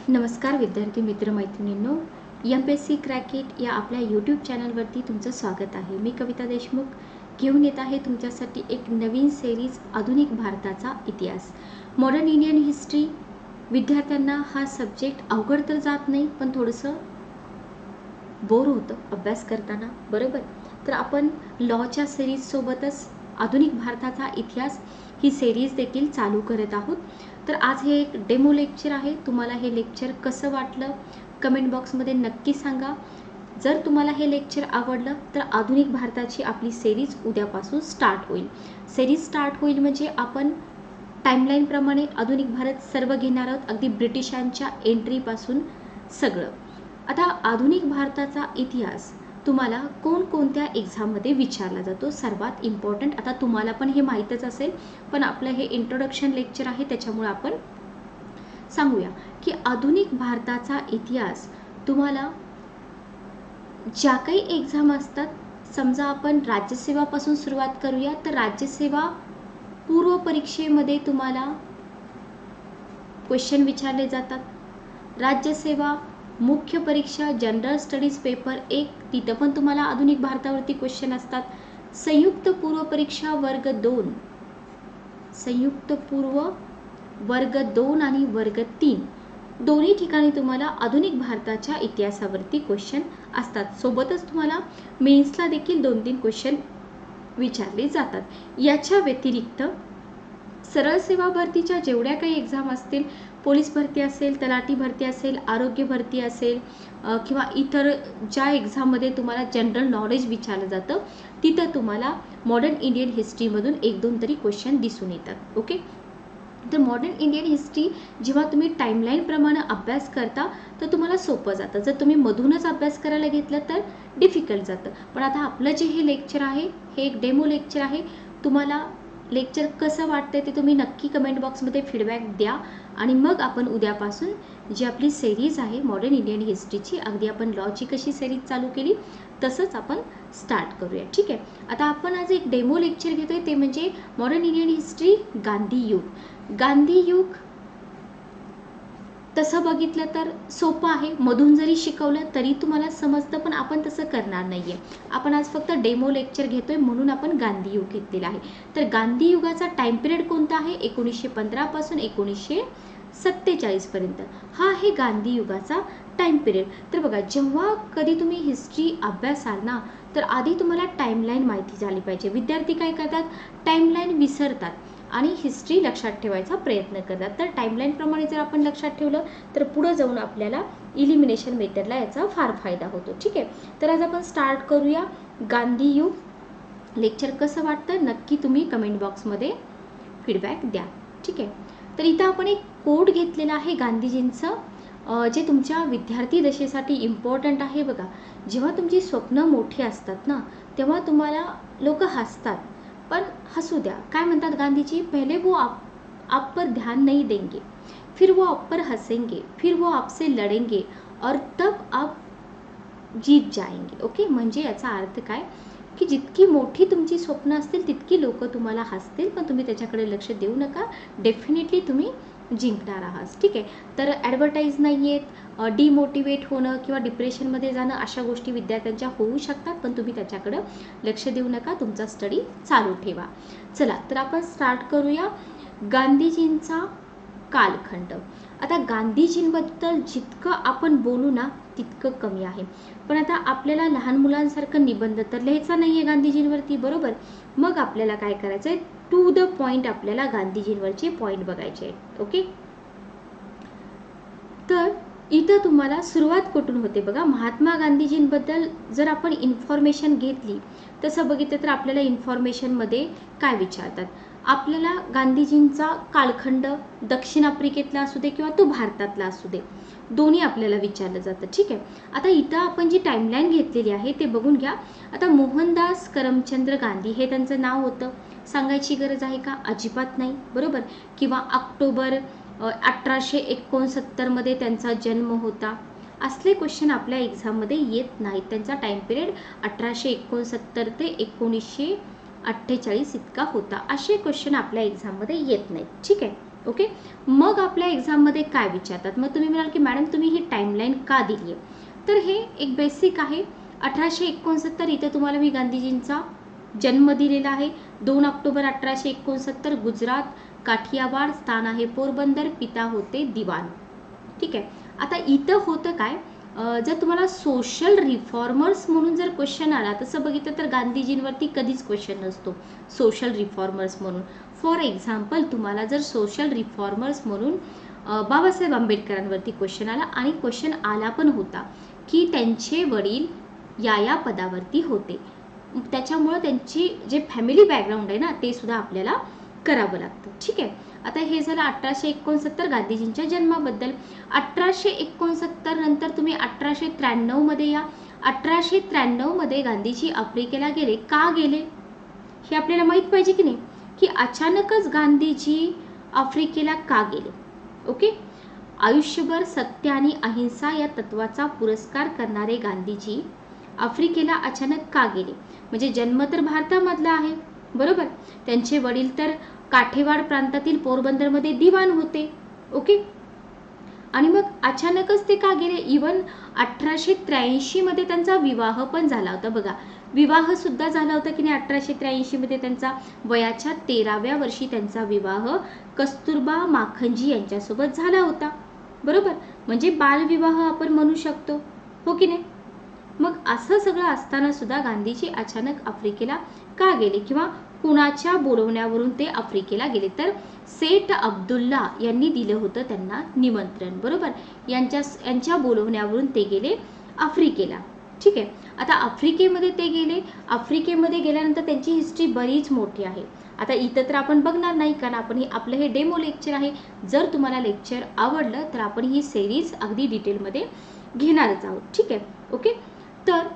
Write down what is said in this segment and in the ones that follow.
नमस्कार विद्यार्थी मित्र मैत्रिणींनो, MPSC क्रॅकेट या आपल्या यूट्यूब चॅनलवरती तुमचं स्वागत आहे. मी कविता देशमुख घेऊन येत आहे तुमच्यासाठी एक नवीन सिरीज आधुनिक भारताचा इतिहास. मॉडर्न इंडियन हिस्ट्री विद्यार्थ्यांना हा सब्जेक्ट अवघड तर जात नाही, पण थोडंसं बोर होतं अभ्यास करताना, बरोबर. तर आपण लॉच्या सिरीजसोबतच आधुनिक भारताचा इतिहास ही सिरीज देखील चालू करत आहोत. तर आज हे एक डेमो लेक्चर आहे. तुम्हाला हे लेक्चर कसं वाटलं कमेंट बॉक्समध्ये नक्की सांगा. जर तुम्हाला हे लेक्चर आवडलं तर आधुनिक भारताची आपली सिरीज उद्यापासून स्टार्ट होईल. सिरीज स्टार्ट होईल म्हणजे आपण टाईमलाईनप्रमाणे आधुनिक भारत सर्व घेणार आहोत, अगदी ब्रिटिशांच्या एंट्रीपासून सगळं. आता आधुनिक भारताचा इतिहास तुम्हाला कोणकोणत्या एक्झाममध्ये विचारला जातो सर्वात इम्पॉर्टंट. आता तुम्हाला पण हे माहीतच असेल, पण आपलं हे इंट्रोडक्शन लेक्चर आहे त्याच्यामुळे आपण सांगूया की आधुनिक भारताचा इतिहास तुम्हाला ज्या काही एक्झाम असतात, समजा आपण राज्यसेवापासून सुरुवात करूया, तर राज्यसेवा पूर्व परीक्षेमध्ये तुम्हाला क्वेश्चन विचारले जातात. राज्यसेवा मुख्य परीक्षा जनरल स्टडीज पेपर 1 तिथं पण तुम्हाला आधुनिक भारतावरती क्वेश्चन असतात. संयुक्त पूर्व परीक्षा वर्ग 2, संयुक्त पूर्व वर्ग 2 आणि वर्ग 3 दोन्ही ठिकाणी तुम्हाला आधुनिक भारताच्या इतिहासावरती क्वेश्चन असतात. सोबतच तुम्हाला मेन्सला देखील 2-3 क्वेश्चन विचारले जातात. याच्या व्यतिरिक्त सरळ सेवा भरतीच्या जेवढ्या काही एक्झाम असतील, पोलीस भरती असेल, तलाठी भरती असेल, आरोग्य भरती असेल किंवा इतर ज्या एक्झाममध्ये तुम्हाला जनरल नॉलेज विचारलं जातं, तिथं तुम्हाला मॉडर्न इंडियन हिस्ट्रीमधून 1-2 तरी क्वेश्चन दिसून येतात. ओके. तर मॉडर्न इंडियन हिस्ट्री जेव्हा तुम्ही टाईमलाईनप्रमाणे अभ्यास करता तर तुम्हाला सोपं जातं. जर तुम्ही मधूनच अभ्यास करायला घेतलं तर डिफिकल्ट जातं. पण आता आपलं जे हे लेक्चर आहे हे एक डेमो लेक्चर आहे. तुम्हाला लेक्चर कसं वाटतं ते तुम्ही नक्की कमेंट बॉक्समध्ये फीडबॅक द्या आणि मग आपण उद्यापासून जी आपली सिरीज आहे मॉडर्न इंडियन हिस्ट्रीची, अगदी आपण लॉची कशी सिरीज चालू केली तसंच आपण स्टार्ट करूया. ठीक आहे. आता आपण आज एक डेमो लेक्चर घेतोय, ते म्हणजे मॉडर्न इंडियन हिस्ट्री गांधी युग. गांधी युग तसं बघितलं तर सोपं आहे, मधून जरी शिकवलं तरी तुम्हाला समजतं, पण आपण तसं करणार नाहीये. आपण आज फक्त डेमो लेक्चर घेतोय म्हणून आपण गांधी युग घेतलेला आहे. तर गांधी युगाचा टाइम पिरियड कोणता आहे? 1915 पासून 1947 पर्यंत हा आहे गांधी युगाचा टाइम पिरियड. तर बघा, जेव्हा कधी तुम्ही हिस्ट्री अभ्यासाल ना, तर आधी तुम्हाला टाईमलाईन माहिती झाली पाहिजे. विद्यार्थी काय करतात? टाईमलाईन विसरतात आणि हिस्ट्री लक्षात ठेवायचा प्रयत्न करतात. तर टाईमलाईनप्रमाणे जर आपण लक्षात ठेवलं तर पुढे जाऊन आपल्याला इलिमिनेशन मेथडला याचा फार फायदा होतो. ठीक आहे. तर आज आपण स्टार्ट करूया गांधी युग. लेक्चर कसं वाटतं नक्की तुम्ही कमेंट बॉक्समध्ये फीडबॅक द्या. ठीक आहे. तर इथं आपण एक कोड घेतलेला आहे गांधीजींचं, जे तुमच्या विद्यार्थी दशेसाठी इम्पॉर्टंट आहे. बघा, जेव्हा तुमची स्वप्न मोठी असतात ना, तेव्हा तुम्हाला लोक हसतात, पण हसू द्या. काय म्हणतात गांधीजी? पहले वो आप पर ध्यान नहीं देंगे, फिर वो आप पर हंसेंगे, फिर वो आपसे लड़ेंगे और तब आप जीत जाएंगे. ओके. म्हणजे याचा अर्थ काय की जितकी मोठी तुमची स्वप्न असतील तितकी लोक तुम्हाला हसतील, पण तुम्ही त्याच्याकडे लक्ष देऊ नका. डेफिनेटली तुम्ही जिंकणार आहात. ठीक आहे. तर ॲडव्हर्टाईज नाही आहेत, डिमोटिवेट होणं किंवा डिप्रेशनमध्ये जाणं अशा गोष्टी विद्यार्थ्यांच्या होऊ शकतात, पण तुम्ही त्याच्याकडं लक्ष देऊ नका. तुमचा स्टडी चालू ठेवा. चला, तर आपण स्टार्ट करूया गांधीजींचा कालखंड. आता गांधीजींबद्दल जितकं आपण बोलू ना तितकं कमी आहे. पण आता आपल्याला लहान मुलांसारखं निबंध तर लिहायचा नाही आहे गांधीजींवरती, बरोबर. मग आपल्याला काय करायचं आहे? टू द पॉईंट आपल्याला गांधीजींवरचे पॉईंट बघायचे आहेत. ओके. तर इथं तुम्हाला सुरुवात कुठून होते बघा. महात्मा गांधीजींबद्दल जर आपण इन्फॉर्मेशन घेतली, तसं बघितलं तर आपल्याला इन्फॉर्मेशनमध्ये काय विचारतात? आपल्याला गांधीजींचा कालखंड दक्षिण आफ्रिकेतला असू दे किंवा तो भारतातला असू दे, दोन्ही आपल्याला विचारलं जातं. ठीक आहे. आता इथं आपण जी टाईमलाईन घेतलेली आहे ते बघून घ्या. आता मोहनदास करमचंद्र गांधी हे त्यांचं नाव होतं. सांगायची गरज आहे का? अजिबात नाही, बरोबर. किंवा ऑक्टोबर 1869 मध्ये त्यांचा जन्म होता. असले क्वेश्चन आपल्या एक्झाममध्ये येत नाहीत. त्यांचा टाइम पिरियड 1869 ते 1948 इतका होता. असे क्वेश्चन आपल्या एक्झाममध्ये येत नाहीत. ठीक आहे. ओके. मग आपल्या एक्झाममध्ये काय विचारतात, मग तुम्ही म्हणाल की मॅडम तुम्ही ही टाईमलाईन का दिली आहे, तर हे एक बेसिक आहे. 1869 इथे तुम्हाला मी गांधीजींचा जन्म दिलेला आहे. 2 ऑक्टोबर 1869 गुजरात, काठियावाड, स्थान आहे पोरबंदर, पिता होते दिवान. ठीक आहे. आता इथं होतं काय, जर तुम्हाला सोशल रिफॉर्मर्स म्हणून जर क्वेश्चन आला, तसं बघितलं तर गांधीजींवरती कधीच क्वेश्चन नसतो सोशल रिफॉर्मर्स म्हणून. फॉर एक्झाम्पल तुम्हाला जर सोशल रिफॉर्मर्स म्हणून बाबासाहेब आंबेडकरांवरती क्वेश्चन आला, आणि क्वेश्चन आला पण होता की त्यांचे वडील या पदावरती होते, त्याच्यामुळे त्यांची जे फॅमिली बॅकग्राऊंड आहे ना ते सुद्धा आपल्याला करावं लागतं. ठीक आहे. आता हे झालं 1869 गांधीजींच्या जन्माबद्दल. 1869 नंतर तुम्ही 1893 मध्ये या. 1893 मध्ये गांधीजी आफ्रिकेला गेले. का गेले हे आपल्याला माहित पाहिजे की नाही, की अचानकच गांधीजी आफ्रिकेला का गेले. ओके. आयुष्यभर सत्य आणि अहिंसा या तत्वाचा पुरस्कार करणारे गांधीजी आफ्रिकेला अचानक का गेले, म्हणजे जन्म तर भारतामधला आहे बरोबर, त्यांचे वडील तर काठेवाड प्रांतातील पोरबंदरमध्ये दिवाण होते. ओके. आणि मग अचानकच ते का गेले. इवन 1883 मध्ये त्यांचा विवाह पण झाला होता. बघा, विवाह सुद्धा झाला होता की नाही 1883 मध्ये त्यांचा. वयाच्या 13व्या वर्षी त्यांचा विवाह कस्तुरबा माखनजी यांच्यासोबत झाला होता बरोबर, म्हणजे बालविवाह आपण म्हणू शकतो, हो की नाही. मग असं सगळं असताना सुद्धा गांधीजी अचानक आफ्रिकेला का गेले, किंवा कुणाच्या बोलवण्यावरून ते आफ्रिकेला गेले, तर सेठ अब्दुल्ला यांनी दिलं होतं त्यांना निमंत्रण बरोबर, यांच्या बोलवण्यावरून ते गेले आफ्रिकेला. ठीक आहे. आता आफ्रिकेमध्ये ते गेले. आफ्रिकेमध्ये गेल्यानंतर त्यांची हिस्ट्री बरीच मोठी आहे. आता इथं तर आपण बघणार नाही, कारण आपण आपलं हे डेमो लेक्चर आहे. जर तुम्हाला लेक्चर आवडलं तर आपण ही सिरीज अगदी डिटेलमध्ये घेणारच आहोत. ठीक आहे. ओके. तर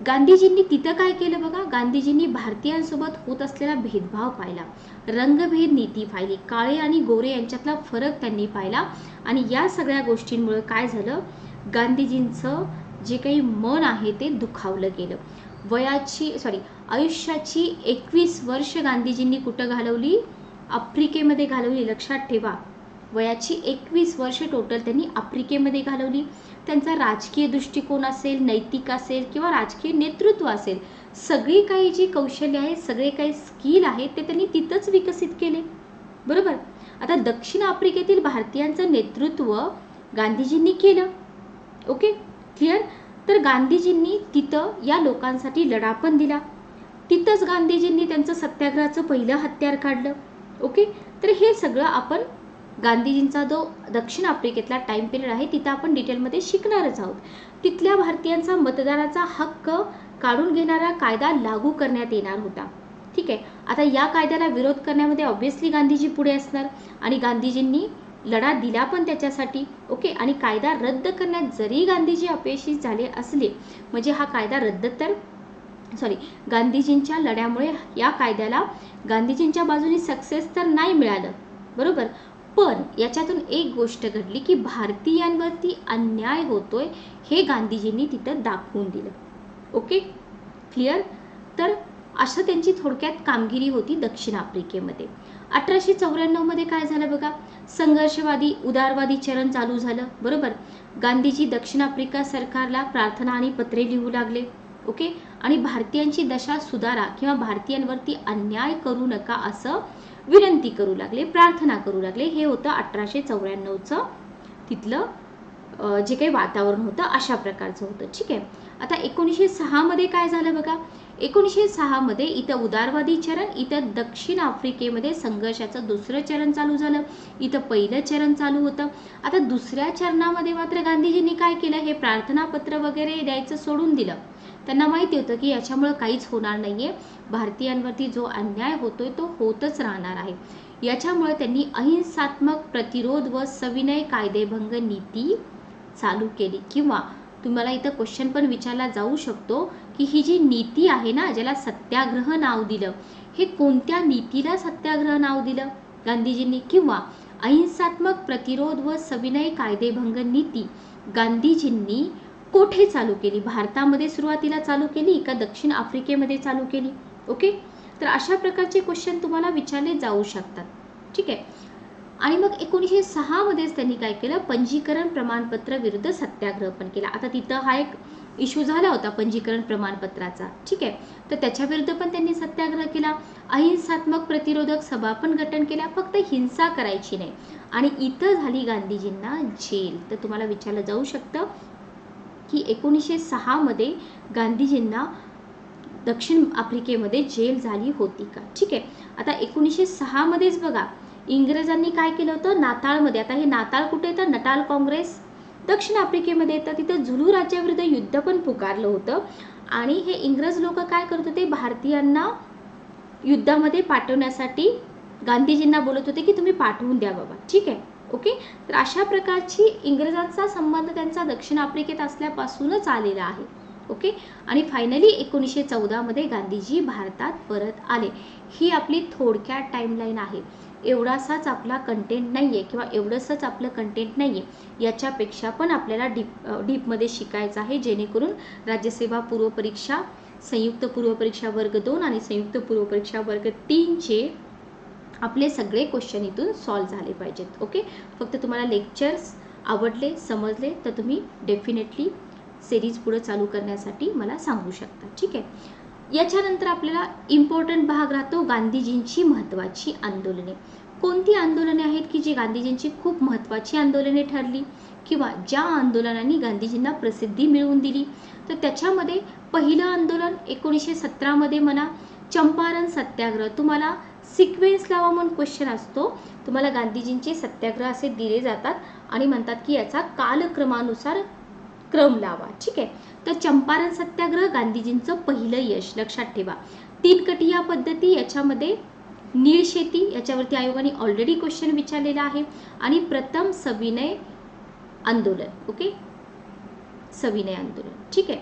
गांधीजींनी तिथं काय केलं बघा, गांधीजींनी भारतीयांसोबत होत असलेला भेदभाव पाहिला, रंगभेद नीती पाहिली, काळे आणि गोरे यांच्यातला फरक त्यांनी पाहिला, आणि या सगळ्या गोष्टींमुळे काय झालं, गांधीजींचं जे काही मन आहे ते दुखावलं गेलं. आयुष्याची 21 वर्ष गांधीजींनी कुठं घालवली, आफ्रिकेमध्ये घालवली. लक्षात ठेवा, वयाची 21 वर्ष टोटल त्यांनी आफ्रिकेमध्ये घालवली. त्यांचा राजकीय दृष्टिकोन असेल, नैतिक असेल किंवा राजकीय नेतृत्व असेल, सगळी काही जी कौशल्य आहे, सगळे काही स्किल आहे ते त्यांनी तिथंच विकसित केले बरोबर. आता दक्षिण आफ्रिकेतील भारतीयांचं नेतृत्व गांधीजींनी केलं. Okay, clear. तर गांधीजींनी तिथं या लोकांसाठी लढा पण दिला. तिथंच गांधीजींनी त्यांचं सत्याग्रहाचं पहिलं हत्यार काढलं. ओके. तर हे सगळं आपण गांधीजींचा जो दक्षिण आफ्रिकेतला टाइम पिरियड आहे तिथं आपण डिटेलमध्ये शिकणारच आहोत. तिथल्या भारतीयांचा मतदानाचा हक्क काढून घेणारा कायदा लागू करण्यात येणार होता. ठीक आहे. आता या कायद्याला विरोध करण्यामध्ये ऑब्व्हियसली गांधीजी पुढे असणार, आणि गांधीजींनी लढा दिला पण त्याच्यासाठी. ओके. आणि कायदा रद्द करण्यात जरी गांधीजी अपयशी झाले असले, म्हणजे हा कायदा रद्द तर गांधीजींच्या लढ्यामुळे या कायद्याला गांधीजींच्या बाजूने सक्सेस तर नाही मिळालं बरोबर, पण याच्यातून एक गोष्ट घडली की भारतीयांवरती अन्याय होतोय हे गांधीजींनी तिथं दाखवून दिलं. Okay, clear. तर असं त्यांची थोडक्यात कामगिरी होती दक्षिण आफ्रिकेमध्ये. 1894 मध्ये काय झालं बघा, संघर्षवादी उदारवादी चरण चालू झालं बरोबर. गांधीजी दक्षिण आफ्रिका सरकारला प्रार्थना आणि पत्रे लिहू लागले. ओके. आणि भारतीयांची दशा सुधारा किंवा भारतीयांवरती अन्याय करू नका असं विनंती करू लागले, प्रार्थना करू लागले. हे होतं 1894चं तिथलं जे काही वातावरण होतं अशा प्रकारचं होतं. ठीक आहे. आता 1906 मध्ये काय झालं बघा, 1906 मध्ये इथं उदारवादी चरण, इथं दक्षिण आफ्रिकेमध्ये संघर्षाचं दुसरं चरण चालू झालं, इथं पहिलं चरण चालू होतं. आता दुसऱ्या चरणामध्ये मात्र गांधीजींनी काय केलं, हे प्रार्थनापत्र वगैरे द्यायचं सोडून दिलं. त्यांना माहिती होतं की याच्यामुळे काहीच होणार नाहीये, भारतीयांवरती जो अन्याय होतोय तो होतच राहणार आहे. याच्यामुळे त्यांनी अहिंसात्मक प्रतिरोध व सविनय कायदेभंग नीती चालू केली. किंवा तुम्हाला इथं क्वेश्चन पण विचारला जाऊ शकतो की ही जी नीती आहे ना, ज्याला सत्याग्रह नाव दिलं, हे कोणत्या नीतीला सत्याग्रह नाव दिलं गांधीजींनी, किंवा अहिंसात्मक प्रतिरोध व सविनय कायदेभंग नीती गांधीजींनी कोठे चालू केली, भारतामध्ये सुरुवातीला चालू केली का दक्षिण आफ्रिकेमध्ये चालू केली. ओके. तर अशा प्रकारचे क्वेश्चन तुम्हाला विचारले जाऊ शकतात. ठीक आहे. आणि मग 1906 मध्येच त्यांनी काय केलं, पंजीकरण प्रमाणपत्र विरुद्ध सत्याग्रह पण केला. आता तिथं हा एक इश्यू झाला होता पंजीकरण प्रमाणपत्राचा, ठीक आहे. तर त्याच्या विरुद्ध पण त्यांनी सत्याग्रह केला. अहिंसात्मक प्रतिरोधक सभा पण गठन केल्या, फक्त हिंसा करायची नाही. आणि इथं झाली गांधीजींना जेल. तर तुम्हाला विचारलं जाऊ शकतं की 1906 मध्ये गांधीजींना दक्षिण आफ्रिकेमध्ये जेल झाली होती का, ठीक आहे. आता 1906 मध्येच बघा इंग्रजांनी काय केलं होतं, नाताळमध्ये, आता हे नाताळ कुठे येतं, नटाल काँग्रेस दक्षिण आफ्रिकेमध्ये येतं, तिथं झुलू राज्याविरुद्ध युद्ध पण पुकारलं होतं. आणि हे इंग्रज लोक काय करत होते, भारतीयांना युद्धामध्ये पाठवण्यासाठी गांधीजींना बोलत होते की तुम्ही पाठवून द्या बाबा, ठीक आहे. ओके. तर अशा प्रकारची इंग्रजांचा संबंध त्यांचा दक्षिण आफ्रिकेत असल्यापासूनच आलेला आहे. ओके. आणि फायनली 1914 मध्ये गांधीजी भारतात परत आले. ही आपली थोडक्यात टाइमलाईन आहे. एवढासाच आपला कंटेंट नाहीये किंवा एवढंसच आपलं कंटेंट नाहीये, याच्यापेक्षा पण आपल्याला डीपमध्ये शिकायचं आहे, जेणेकरून राज्यसेवा पूर्व परीक्षा, संयुक्त पूर्व परीक्षा वर्ग 2 आणि संयुक्त पूर्व परीक्षा वर्ग 3 चे आपले सगळे क्वेश्चन इथून सॉल्व्ह झाले पाहिजेत. ओके. फक्त तुम्हाला लेक्चर्स आवडले, समजले तर तुम्ही डेफिनेटली सिरीज पुढे चालू करण्यासाठी मला सांगू शकता, ठीक आहे. याच्यानंतर आपल्याला इम्पॉर्टंट भाग राहतो गांधीजींची महत्त्वाची आंदोलने. कोणती आंदोलने आहेत की जी गांधीजींची खूप महत्त्वाची आंदोलने ठरली किंवा ज्या आंदोलनांनी गांधीजींना प्रसिद्धी मिळवून दिली. तर त्याच्यामध्ये पहिलं आंदोलन 1917 मध्ये म्हणा, चंपारण सत्याग्रह. तुम्हाला सिक्वेन्स लावा म्हणून क्वेश्चन असतो, तुम्हाला गांधीजींचे सत्याग्रह असे दिले जातात आणि म्हणतात की याचा कालक्रमानुसार क्रम लावा, ठीक आहे. तर चंपारण सत्याग्रह गांधीजींचं पहिलं यश, लक्षात ठेवा. 3 कटिया पद्धती, याच्यामध्ये नीळ शेती, याच्यावरती आयोगाने ऑलरेडी क्वेश्चन विचारलेला आहे. आणि प्रथम सविनय आंदोलन. ओके. सविनय आंदोलन, ठीक आहे.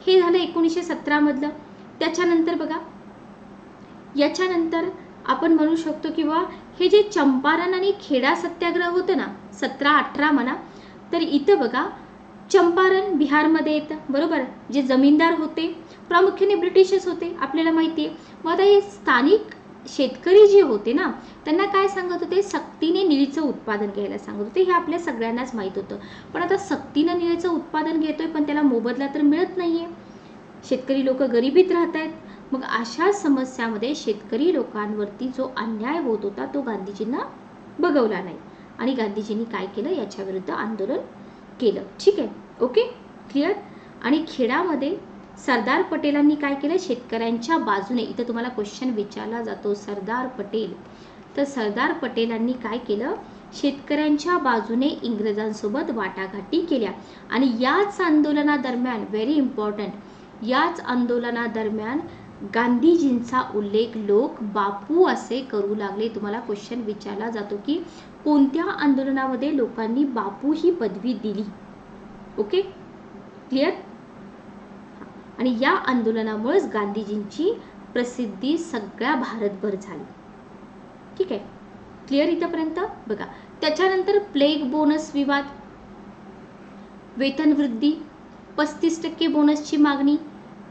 हे झालं 1917 मधलं. त्याच्यानंतर बघा, याच्यानंतर आपण म्हणू शकतो किंवा हे जे चंपारण आणि खेडा सत्याग्रह होतं ना, 17-18 म्हणा, तर इथं बघा चंपारण बिहारमध्ये येतं, बरोबर. जे जमीनदार होते प्रामुख्याने ब्रिटिशच होते, आपल्याला माहिती आहे. मग आता हे स्थानिक शेतकरी जे होते ना, त्यांना काय सांगत होते, सक्तीने निळीचं उत्पादन घ्यायला सांगत होते. हे आपल्या सगळ्यांनाच माहीत होतं. पण आता सक्तीनं निळीचं उत्पादन घेतोय पण त्याला मोबदला तर मिळत नाहीये, शेतकरी लोक गरिबीत राहत आहेत. मग अशा समस्यामध्ये शेतकरी लोकांवरती जो अन्याय होत होता तो गांधीजींना बघवला नाही आणि गांधीजींनी काय केलं, याच्या विरुद्ध आंदोलन केलं, ठीक आहे. Okay, clear. आणि खेडामध्ये सरदार पटेलांनी काय केलं, शेतकऱ्यांच्या बाजूने, इथं तुम्हाला क्वेश्चन विचारला जातो सरदार पटेल, तर सरदार पटेलांनी काय केलं, शेतकऱ्यांच्या बाजूने इंग्रजांसोबत वाटाघाटी केल्या. आणि याच आंदोलनादरम्यान, व्हेरी इम्पॉर्टंट, याच आंदोलनादरम्यान गांधीजींचा उल्लेख लोक बापू असे करू लागले. तुम्हाला क्वेश्चन विचारला जातो की कोणत्या आंदोलनामध्ये लोकांनी बापू ही पदवी दिली. Okay, clear. आणि या आंदोलनामुळेच गांधीजींची प्रसिद्धी सगळ्या भारतभर झाली, ठीक आहे. क्लिअर इथपर्यंत बघा. त्याच्यानंतर प्लेग बोनस विवाद, वेतन वृद्धी, 35% बोनसची मागणी,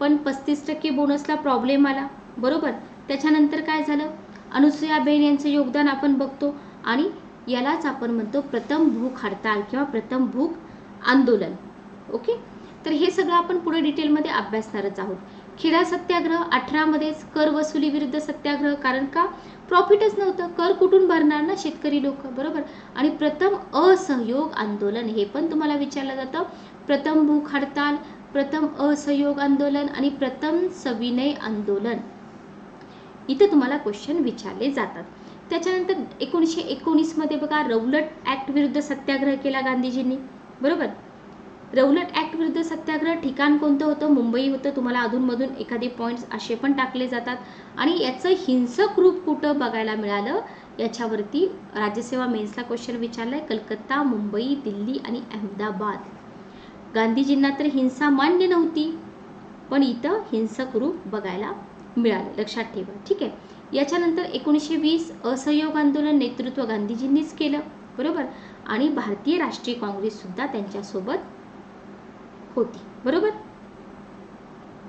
पण 35% बोनसला प्रॉब्लेम आला, बरोबर. त्याच्यानंतर काय झालं, अनुसूयाबेन यांचं योगदान आपण बघतो आणि यालाच आपण म्हणतो प्रथम भूक हडताल किंवा प्रथम भूक आंदोलन. ओके. तर हे सगळं आपण पुढे डिटेलमध्ये अभ्यासणारच आहोत. खेडा सत्याग्रह 18 मध्येच कर वसुली विरुद्ध सत्याग्रह, कारण का प्रॉफिटच नव्हतं, कर कुठून भरणार ना शेतकरी लोक, बरोबर. आणि प्रथम असहयोग आंदोलन, हे पण तुम्हाला विचारलं जातं. प्रथम भूक हडताल, प्रथम असहयोग आंदोलन आणि प्रथम सविनय आंदोलन, इथे तुम्हाला क्वेश्चन विचारले जातात. त्याच्यानंतर 1919 मध्ये बघा रौलट ऍक्ट विरुद्ध सत्याग्रह केला गांधीजींनी, बरोबर. रौलट ऍक्ट विरुद्ध सत्याग्रह ठिकाण कोणतं होतं, मुंबई होतं. तुम्हाला अधूनमधून एखादे पॉइंट्स असे पण टाकले जातात. आणि याचं हिंसक रूप कुठं बघायला मिळालं, याच्यावरती राज्यसेवा मेन्सला क्वेश्चन विचारलाय. कलकत्ता, मुंबई, दिल्ली आणि अहमदाबाद. गांधीजींना तर हिंसा मान्य नव्हती, पण इथं हिंसक रूप बघायला मिळालं, लक्षात ठेवा, ठीक आहे. याच्यानंतर 1920 असहयोग आंदोलन नेतृत्व गांधीजींनीच केलं, बरोबर. आणि भारतीय राष्ट्रीय काँग्रेस सुद्धा त्यांच्यासोबत होती, बरोबर.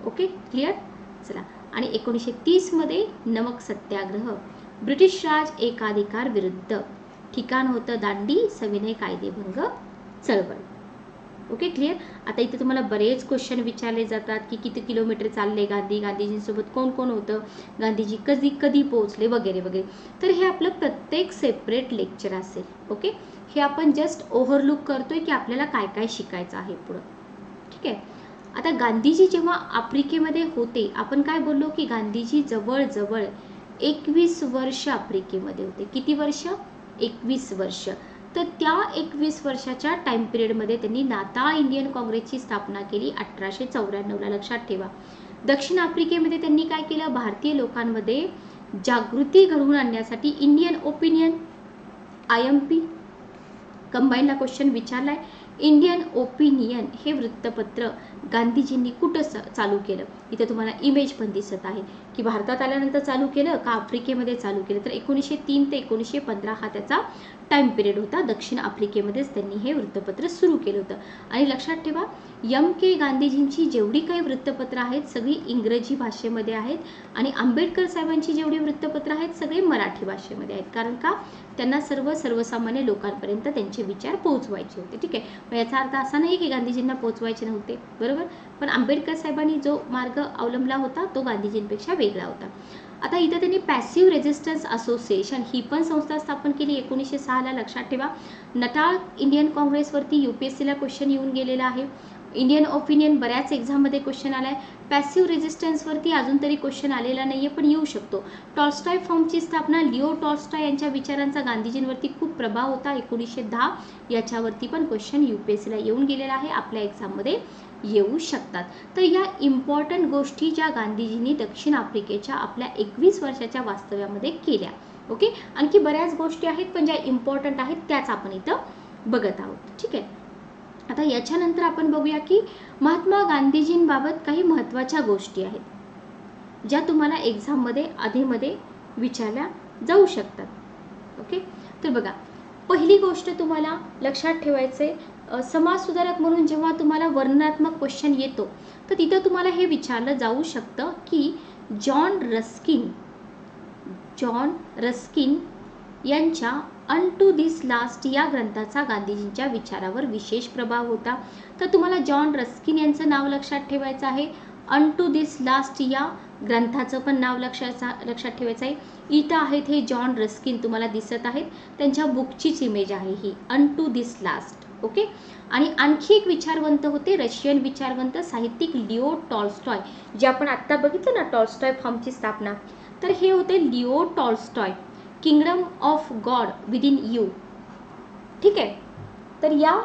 Okay, clear. चला. आणि 1930 मध्ये नमक सत्याग्रह, ब्रिटिश राज एकाधिकार विरुद्ध, ठिकाण होतं दांडी, सविनय कायदेभंग चळवळ. Okay, clear. आता इथे तुम्हाला बरेच क्वेश्चन विचारले जातात की किती किलोमीटर चालले गांधी, गांधीजींसोबत कोण कोण होतं, गांधीजी कधी कधी पोहोचले वगैरे वगैरे. तर हे आपलं प्रत्येक सेपरेट लेक्चर असेल. ओके, हे आपण जस्ट ओव्हरलुक करतोय की आपल्याला काय काय शिकायचं आहे पुढं. ठीक आहे. आता गांधीजी जेव्हा आफ्रिकेमध्ये होते, आपण काय बोललो की गांधीजी जवळजवळ 21 वर्ष आफ्रिकेमध्ये होते. किती वर्ष? 21 वर्ष. तर त्या 21 वर्षाच्या टाइम पिरियडमध्ये त्यांनी नाताळ इंडियन काँग्रेसची स्थापना केली 1894ला. लक्षात ठेवा. दक्षिण आफ्रिकेमध्ये त्यांनी काय केलं? भारतीय लोकांमध्ये जागृती घडवून आणण्यासाठी इंडियन ओपिनियन, IMP कंबाईनला क्वेश्चन विचारलाय. इंडियन ओपिनियन हे वृत्तपत्र गांधीजींनी कुठं चालू केलं? इथे तुम्हाला इमेज पण दिसत आहे की भारतात आल्यानंतर चालू केलं का आफ्रिकेमध्ये चालू केलं? तर 1903 ते 1915 हा त्याचा टाइम पिरियड होता. दक्षिण आफ्रिकेमध्येच त्यांनी हे वृत्तपत्र सुरू केलं होतं. आणि लक्षात ठेवा, MK गांधीजींची जेवढी काही वृत्तपत्र आहेत सगळी इंग्रजी भाषेमध्ये आहेत आणि आंबेडकर साहेबांची जेवढी वृत्तपत्र आहेत सगळे मराठी भाषेमध्ये आहेत. कारण का? त्यांना सर्वसामान्य लोकांपर्यंत त्यांचे विचार पोहोचवायचे होते. ठीक आहे. मग याचा अर्थ असा नाही की गांधीजींना पोहोचवायचे नव्हते, बरोबर. पण आंबेडकर साहेबांनी जो मार्ग अवलंबला होता तो गांधीजींपेक्षा वेगळा होता. आता इथे त्यांनी पॅसिव्ह रेझिस्टन्स असोसिएशन ही पण संस्था स्थापन केली 1906ला. लक्षात ठेवा. नटाळ इंडियन काँग्रेसवरती UPSCला क्वेश्चन येऊन गेलेला आहे. इंडियन ओपिनियन बऱ्याच एक्झाममध्ये क्वेश्चन आलाय. पॅसिव्ह रेझिस्टन्सवरती अजून तरी क्वेश्चन आलेला नाहीये पण येऊ शकतो. टॉल्स्टॉय फॉर्मची स्थापना, लिओ टॉल्स्टॉय यांच्या विचारांचा गांधीजींवरती खूप प्रभाव होता 1910. याच्यावरती पण क्वेश्चन UPSCला येऊन गेलेला आहे, आपल्या एक्झाममध्ये येऊ शकतात. तर या इम्पॉर्टंट गोष्टी ज्या गांधीजींनी दक्षिण आफ्रिकेच्या आपल्या 21 वर्षाच्या वास्तव्यामध्ये केल्या. ओके, आणखी बऱ्याच गोष्टी आहेत पण ज्या इम्पॉर्टंट आहेत त्याच आपण इथं बघत आहोत. ठीक आहे. आता याच्यानंतर आपण बघूया की महात्मा गांधीजींबाबत काही महत्त्वाच्या गोष्टी आहेत ज्या तुम्हाला एक्झाममध्ये आधीमध्ये विचारल्या जाऊ शकतात. ओके, तर बघा, पहिली गोष्ट तुम्हाला लक्षात ठेवायचे, समाज सुधारक म्हणून जेव्हा तुम्हाला वर्णनात्मक क्वेश्चन येतो तर तिथं तुम्हाला हे विचारलं जाऊ शकतं की जॉन रस्किन यांच्या अनटू दिस लास्ट या ग्रंथाचा गांधीजींच्या विचारावर विशेष प्रभाव होता. तर तुम्हाला जॉन रस्किन यांचं नाव लक्षात ठेवायचं आहे. अनटू दिस लास्ट या ग्रंथाचं पण नाव लक्षात ठेवायचं आहे. इथं आहेत हे जॉन रस्किन तुम्हाला दिसत आहेत, त्यांच्या बुकचीच इमेज आहे ही, अनटू दिस लास्ट. ओके, आणि आणखी एक विचारवंत होते, रशियन विचारवंत साहित्यिक लिओ टॉल्स्टॉय, जे आपण आत्ता बघितलं ना टॉल्स्टॉय फॉर्मची स्थापना. तर हे होते Leo Tolstoy, kingdom of God within you. ठीक आहे. तर या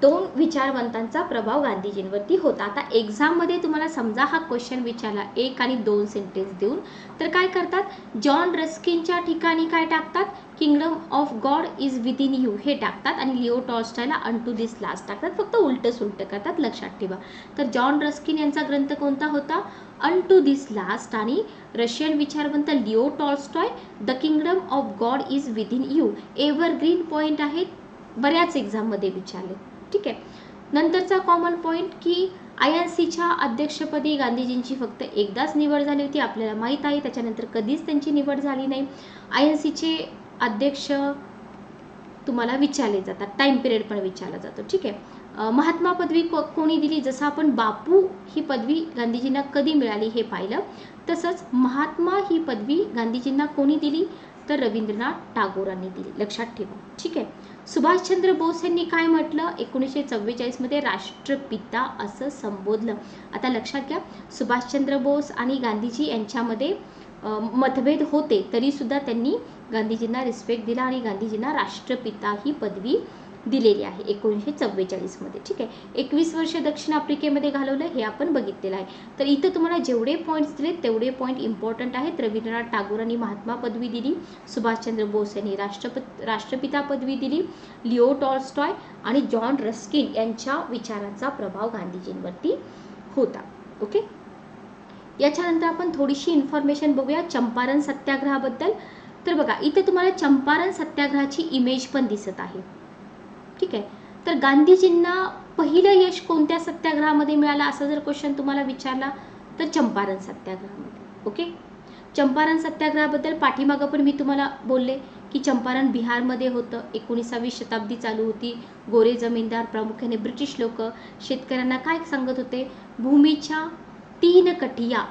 दोन विचारवंतांचा प्रभाव गांधीजींवरती होता. आता एक्झाममध्ये तुम्हाला समजा हा क्वेश्चन विचारला 1 आणि 2 सेंटेन्स देऊन, तर काय करतात, जॉन रस्किनच्या ठिकाणी काय टाकतात, kingdom of God is within you हे टाकतात आणि लिओ टॉल्स्टॉयला अनटू दिस लास्ट टाकतात. फक्त उलट सुलट करतात, लक्षात ठेवा. तर जॉन रस्किन यांचा ग्रंथ कोणता होता, अनटू दिस लास्ट, आणि रशियन विचारवंत Leo Tolstoy the kingdom of God is within you. Evergreen point आहेत, बऱ्याच एक्झाममध्ये विचारले. ठीक आहे. नंतरचा कॉमन पॉईंट की INCच्या अध्यक्षपदी गांधीजींची फक्त एकदाच निवड झाली होती, आपल्याला माहीत आहे. त्याच्यानंतर कधीच त्यांची निवड झाली नाही. INCचे अध्यक्ष तुम्हाला विचारले जातात, टाइम पिरियड पण विचारला जातो. ठीक आहे. महात्मा पदवी कोणी दिली, जसं आपण बापू ही पदवी गांधीजींना कधी मिळाली हे पाहिलं, तसंच महात्मा ही पदवी गांधीजींना कोणी दिली, तर रवींद्रनाथ टागोरांनी दिली, लक्षात ठेवा. ठीक आहे. सुभाषचंद्र बोस यांनी काय म्हटलं, 1944 मध्ये राष्ट्रपिता असं संबोधलं. आता लक्षात घ्या, सुभाषचंद्र बोस आणि गांधीजी यांच्यामध्ये मतभेद होते तरी सुद्धा त्यांनी गांधीजींना रिस्पेक्ट दिला आणि गांधीजींना राष्ट्रपिता ही पदवी दिलेली आहे 1944 मध्ये. ठीक आहे. 21 वर्ष दक्षिण आफ्रिकेमध्ये घालवलं हे आपण बघितलेलं आहे. तर इथं तुम्हाला जेवढे पॉईंट्स दिले तेवढे पॉईंट इम्पॉर्टंट आहेत. रवींद्रनाथ टागोरांनी महात्मा पदवी दिली, सुभाषचंद्र बोस यांनी राष्ट्रपिता पदवी दिली, लिओ टॉल्स्टॉय आणि जॉन रस्किन यांच्या विचारांचा प्रभाव गांधीजींवरती होता. ओके. याच्यानंतर आपण थोडीशी इन्फॉर्मेशन बघूया चंपारण सत्याग्रहाबद्दल. तर बघा, इथे तुम्हाला चंपारण सत्याग्रहाची इमेज पण दिसत आहे. ठीक आहे. तर गांधीजींना पहिलं यश कोणत्या सत्याग्रहामध्ये मिळालं, असा जर क्वेश्चन तुम्हाला विचारला तर चंपारण सत्याग्रहामध्ये. ओके. चंपारण सत्याग्रहाबद्दल पाठीमागं पण मी तुम्हाला बोलले की चंपारण बिहारमध्ये होतं, 19वी शताब्दी चालू होती. गोरे जमीनदार प्रामुख्याने ब्रिटिश लोक शेतकऱ्यांना काय सांगत होते, भूमीच्या 3 कठिया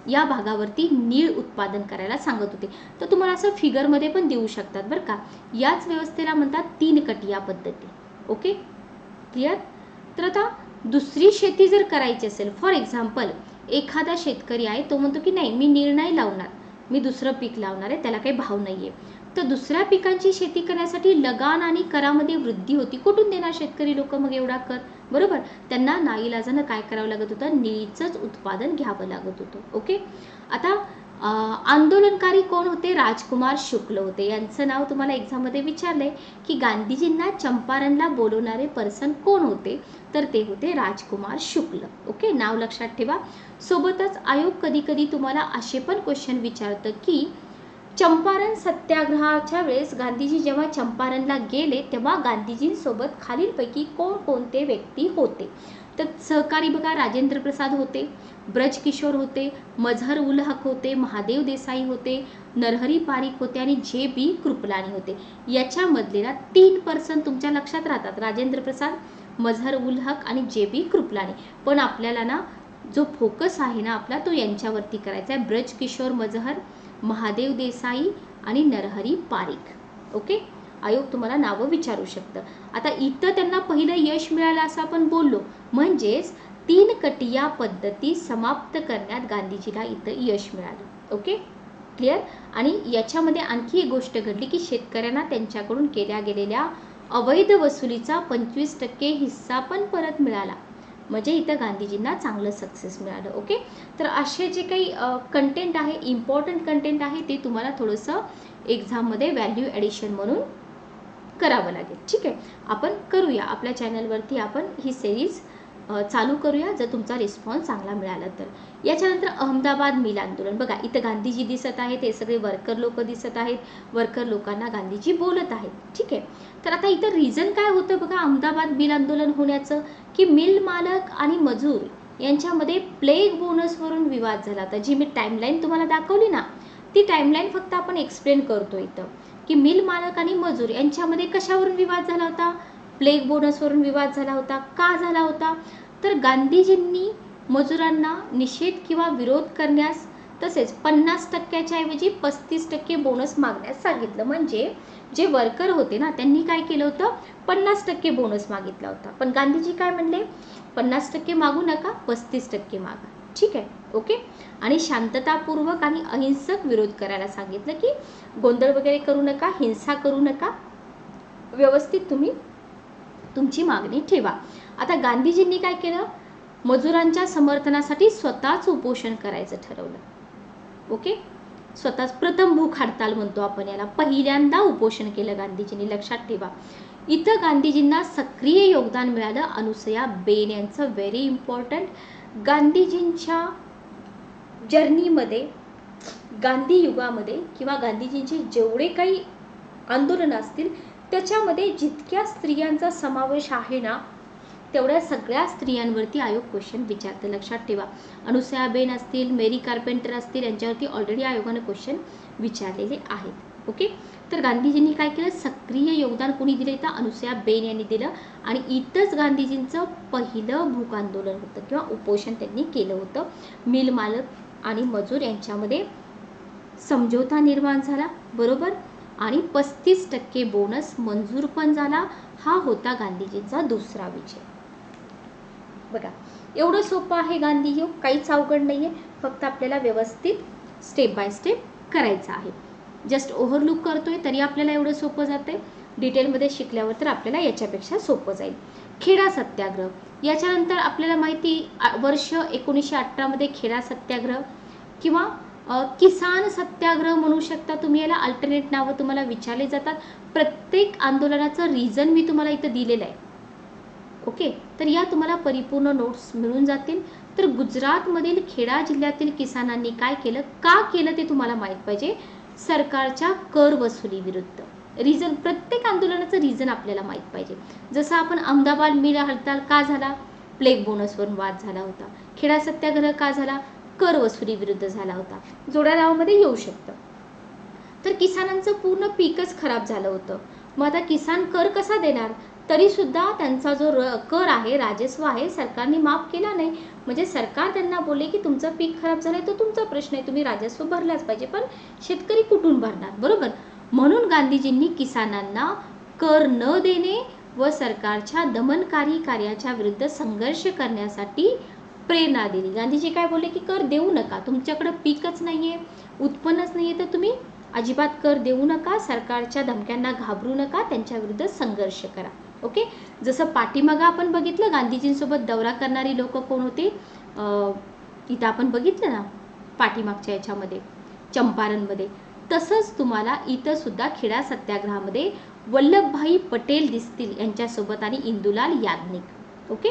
या भागावरती नीळ उत्पादन करायला सांगत होते. तर तुम्हाला असं फिगरमध्ये पण देऊ शकतात बरं का. याच व्यवस्थेला म्हणतात 3 कठिया पद्धती. Okay, clear. तर आता दुसरी शेती जर करायची असेल, फॉर एक्झाम्पल एखादा शेतकरी आहे, तो म्हणतो की नाही मी नीळ नाही लावणार, मी दुसरं पीक लावणार आहे, त्याला काही भाव नाहीये. तर दुसऱ्या पिकांची शेती करण्यासाठी लगान आणि करामध्ये वृद्धी होती. कुठून देणार शेतकरी लोक मग एवढा कर, बरोबर. त्यांना नाईलाजानं काय करावं लागत होतं, नीळीचंच उत्पादन घ्यावं लागत होतं. ओके, आता आंदोलनकारी कोण होते, राजकुमार शुक्ल होते. यांचं नाव तुम्हाला एक्झाममध्ये विचारलंय की गांधीजींना चंपारणला बोलवणारे पर्सन कोण होते, तर ते होते राजकुमार शुक्ल. ओके, नाव लक्षात ठेवा. सोबतच आयोग कधी कधी तुम्हाला असे पण क्वेश्चन विचारतं की चंपारण सत्याग्रहाच्या वेळेस गांधीजी जेव्हा चंपारणला गेले तेव्हा गांधीजींसोबत खालीलपैकी कोणकोणते व्यक्ती होते. तर सहकारी बघा, राजेंद्र प्रसाद होते, ब्रजकिशोर होते, मझहर उल हक होते, महादेव देसाई होते, नरहरी पारिख होते आणि जे.बी. कृपलानी होते. याच्यामधले ना 3 पर्सन तुमच्या लक्षात राहतात, राजेंद्र प्रसाद, मझहर उल हक आणि जे.बी. कृपलानी. पण आपल्याला ना जो फोकस आहे ना आपला तो यांच्यावरती करायचा आहे, ब्रजकिशोर मझहर, महादेव देसाई आणि नरहरी पारिख. ओके, आयोग तुम्हाला नावं विचारू शकतं. आता इथं त्यांना पहिलं यश मिळालं असं आपण बोललो, म्हणजेच 3 कटिया पद्धती समाप्त करण्यात गांधीजीला इथं यश मिळालं. Okay, clear. आणि याच्यामध्ये आणखी एक गोष्ट घडली की शेतकऱ्यांना त्यांच्याकडून केल्या गेलेल्या अवैध वसुलीचा 25% हिस्सा पण परत मिळाला. म्हणजे इथं गांधीजींना चांगलं सक्सेस मिळालं. ओके, तर असे जे काही कंटेंट आहे, इम्पॉर्टंट कंटेंट आहे, ते तुम्हाला थोडंसं एक्झाममध्ये व्हॅल्यू ॲडिशन म्हणून करावं लागेल. ठीक आहे, आपण करूया आपल्या चॅनलवरती, आपण ही सिरीज चालू करूया जर तुमचा रिस्पॉन्स चांगला मिळाला तर. याच्यानंतर अहमदाबाद मिल आंदोलन. बघा इथं गांधीजी दिसत आहेत, हे सगळे वर्कर लोक दिसत आहेत, वर्कर लोकांना गांधीजी बोलत आहेत. ठीक आहे, तर आता इथं रिझन काय होतं बघा अहमदाबाद मिल आंदोलन होण्याचं, की मिल मालक आणि मजूर यांच्यामध्ये प्लेग बोनसवरून विवाद झाला होता. जी मी टाईमलाईन तुम्हाला दाखवली ना, ती टाईमलाईन फक्त आपण एक्सप्लेन करतो इथं, की मिल मालक आणि मजूर यांच्यामध्ये कशावरून विवाद झाला होता, प्लेग बोनसवरून विवाद झाला होता. का झाला होता, तर गांधीजींनी मजुरांना निषेध किंवा विरोध करण्यास तसेच 50% ऐवजी 35% बोनस मागण्यास सांगितलं. म्हणजे जे वर्कर होते ना त्यांनी काय केलं होतं, 50% बोनस मागितला होता. पण गांधीजी काय म्हणले, 50% मागू नका, 35% मागा. ठीक आहे, ओके. आणि शांततापूर्वक आणि अहिंसक विरोध करायला सांगितलं, की गोंधळ वगैरे करू नका, हिंसा करू नका, व्यवस्थित तुम्ही तुमची मागणी ठेवा. आता गांधीजींनी काय केलं, मजुरांच्या समर्थनासाठी स्वतःच उपोषण करायचं ठरवलं. ओके, स्वतःच प्रथम भूक हडताल म्हणतो आपण याला, पहिल्यांदा उपोषण केलं गांधीजींनी, लक्षात ठेवा. इथं गांधीजींना सक्रिय योगदान मिळालं अनुसया बेन यांचं. Very important. गांधीजींच्या जर्नीमध्ये, गांधी युगामध्ये किंवा गांधीजींचे जेवढे काही आंदोलन असतील त्याच्यामध्ये जितक्या स्त्रियांचा समावेश आहे ना तेवढ्या सगळ्या स्त्रियांवरती आयोग क्वेश्चन विचारते, लक्षात ठेवा. अनुसया बेन असतील, मेरी कार्पेंटर असतील, यांच्यावरती ऑलरेडी आयोगाने क्वेश्चन विचारलेले आहेत. ओके, तर गांधीजींनी काय केलं, सक्रिय योगदान कोणी दिलं, इथं अनुसया बेन यांनी दिलं. आणि इथंच गांधीजींचं पहिलं भूक आंदोलन होतं किंवा उपोषण त्यांनी केलं होतं. मिल मालक आणि मजूर यांच्यामध्ये समझोता निर्माण झाला, बरोबर. आणि 35% बोनस मंजूर पण झाला. हा होता गांधीजींचा दुसरा विजय. बघा एवढं सोपं आहे गांधी योग, काहीच अवघड नाहीये, फक्त आपल्याला व्यवस्थित स्टेप बाय स्टेप करायचं आहे. जस्ट ओव्हरलुक करतोय तरी आपल्याला एवढं सोपं जाते, डिटेलमध्ये शिकल्यावर तर आपल्याला याच्यापेक्षा सोपं जाईल. खेडा सत्याग्रह. याच्यानंतर आपल्याला माहिती वर्ष 1918 मध्ये खेडा सत्याग्रह किंवा किसान सत्याग्रह म्हणू शकता तुम्ही याला, अल्टरनेट नावं तुम्हाला विचारले जातात. प्रत्येक आंदोलनाचं रिझन मी तुम्हाला इथं दिलेलं आहे. ओके, तर या तुम्हाला परिपूर्ण नोट्स मिळून जातील. तर गुजरातमधील खेडा जिल्ह्यातील किसानांनी काय केलं, का केलं ते तुम्हाला माहीत पाहिजे. सरकारच्या कर वसुली विरुद्ध रिझन, प्रत्येक आंदोलनाचं रिझन आपल्याला माहीत पाहिजे. जसं आपण अहमदाबाद मिल हडताल का झाला, प्लेग बोनसवरून वाद झाला होता. खेडा सत्याग्रह का झाला, कर वसुली विरुद्ध झाला होता. जोड्या नावामध्ये येऊ शकतं. तर किसानांचं पूर्ण पीकच खराब झालं होतं. मग आता किसान कर कसा देणार? तरी सुद्धा त्यांचा जो कर आहे, राजस्व आहे, सरकारने माफ केला नाही. म्हणजे सरकार त्यांना बोलले की तुमचं पीक खराब झालंय तो तुमचा प्रश्न आहे, तुम्ही राजस्व भरलाच पाहिजे, पण शेतकरी कुठून भरणार, बरोबर? म्हणून गांधीजींनी किसानांना कर न देणे व सरकारच्या दमनकारी कार्याच्या विरुद्ध संघर्ष करण्यासाठी प्रेरणा दिली. गांधीजी काय बोलले की कर देऊ नका, तुमच्याकडे पीकच नाहीये, उत्पन्नच नाहीये, तर तुम्ही अजिबात कर देऊ नका, सरकारच्या धमक्यांना घाबरू नका, त्यांच्या विरुद्ध संघर्ष करा. ओके, जसं पाठीमागं आपण बघितलं गांधीजींसोबत दौरा करणारी लोक कोण होते, इथं आपण बघितलं ना पाठीमागच्या याच्यामध्ये चंपारणमध्ये, तसंच तुम्हाला इथं सुद्धा खेडा सत्याग्रहामध्ये वल्लभभाई पटेल दिसतील यांच्यासोबत आणि इंदुलाल याज्ञिक. ओके,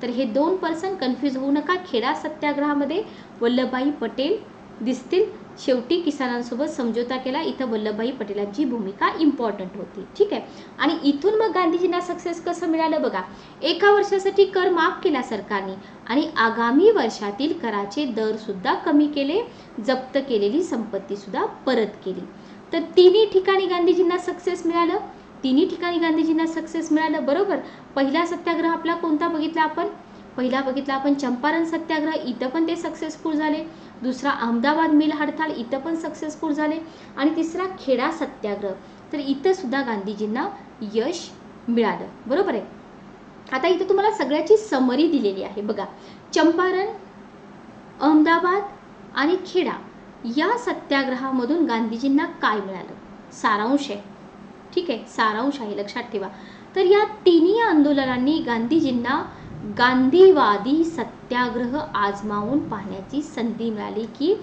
तर हे दोन पर्सन कन्फ्यूज होऊ नका. खेडा सत्याग्रहामध्ये वल्लभभाई पटेल दिसतील. शेवटी किसानांसोबत समझोता केला. इथं वल्लभभाई पटेलांची भूमिका इम्पॉर्टंट होती. ठीक आहे, आणि इथून मग गांधीजींना सक्सेस कसं मिळालं बघा. एका वर्षासाठी कर माफ केला सरकारने आणि आगामी वर्षातील कराचे दर सुद्धा कमी केले, जप्त केलेली संपत्ती सुद्धा परत केली. तर तिन्ही ठिकाणी गांधीजींना सक्सेस मिळालं. तिन्ही ठिकाणी गांधीजींना सक्सेस मिळालं, बरोबर. पहिला सत्याग्रह आपला कोणता बघितला आपण? पहिला बघितला आपण चंपारण सत्याग्रह, इथं पण ते सक्सेसफुल झाले. दुसरा अहमदाबाद मिल हडताळ, इथं पण सक्सेसफुल झाले. आणि तिसरा खेडा सत्याग्रह, तर इथं सुद्धा गांधीजींना यश मिळालं, बरोबर आहे. आता इथं तुम्हाला सगळ्याची समरी दिलेली आहे बघा. चंपारण, अहमदाबाद आणि खेडा या सत्याग्रहामधून गांधीजींना काय मिळालं? सारांश आहे. ठीक आहे, सारांश आहे, लक्षात ठेवा. तर या तिन्ही आंदोलनांनी गांधीजींना गांधीवादी सत्याग्रह आजमावून पाहण्याची संधी मिळाली की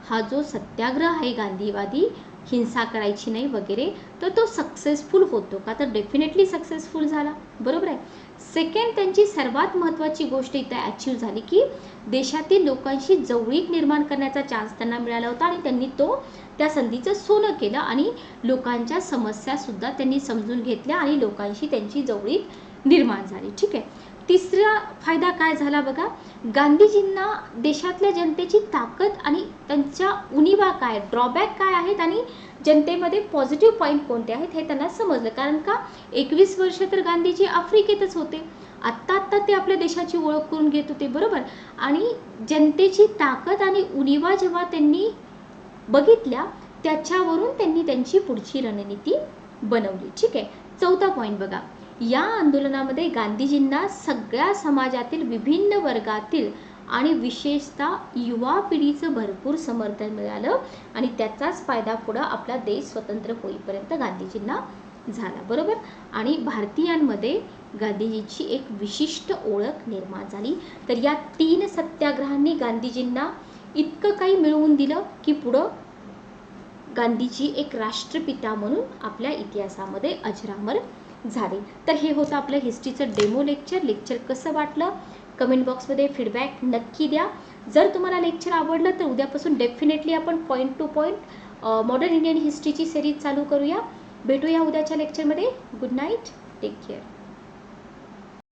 हा जो सत्याग्रह आहे गांधीवादी, हिंसा करायची नाही वगैरे, तर तो सक्सेसफुल होतो का? तर डेफिनेटली सक्सेसफुल झाला, बरोबर आहे. सेकंड, त्यांची सर्वात महत्त्वाची गोष्ट इथं अचीव झाली की देशातील लोकांशी जवळीक निर्माण करण्याचा चान्स त्यांना मिळाला होता आणि त्यांनी त्या संधीचं सोनं केलं आणि लोकांच्या समस्या सुद्धा त्यांनी समजून घेतल्या आणि लोकांशी त्यांची जवळीक निर्माण झाली. ठीक आहे. तिसरा फायदा काय झाला बघा. गांधीजींना देशातल्या जनतेची ताकद आणि त्यांच्या उणिवा काय, ड्रॉबॅक काय आहेत आणि जनतेमध्ये पॉझिटिव्ह पॉईंट कोणते आहेत हे त्यांना समजलं. कारण का 21 वर्ष तर गांधीजी आफ्रिकेतच होते. आत्ता ते आपल्या देशाची ओळख करून घेत होते, बरोबर. आणि जनतेची ताकद आणि उणिवा जेव्हा त्यांनी बघितल्या, त्याच्यावरून त्यांनी त्यांची पुढची रणनीती बनवली. ठीक आहे. चौथा पॉईंट बघा. या आंदोलनामध्ये गांधीजींना सगळ्या समाजातील विभिन्न वर्गातील आणि विशेषतः युवा पिढीचं भरपूर समर्थन मिळालं आणि त्याचाच फायदा पुढे आपला देश स्वतंत्र होईपर्यंत गांधीजींना झाला, बरोबर. आणि भारतीयांमध्ये गांधीजीची एक विशिष्ट ओळख निर्माण झाली. तर या 3 सत्याग्रहांनी गांधीजींना इतकं काही मिळवून दिलं की पुढं गांधीजी एक राष्ट्रपिता म्हणून आपल्या इतिहासामध्ये अजरामर झाले. तर हे होतं आपलं हिस्ट्रीचं डेमो लेक्चर कसं वाटलं कमेंट बॉक्समध्ये फीडबॅक नक्की द्या. जर तुम्हाला लेक्चर आवडलं तर उद्यापासून डेफिनेटली आपण point to point modern Indian हिस्ट्रीची सिरीज चालू करूया. भेटूया उद्याच्या लेक्चरमध्ये. Good night, take care.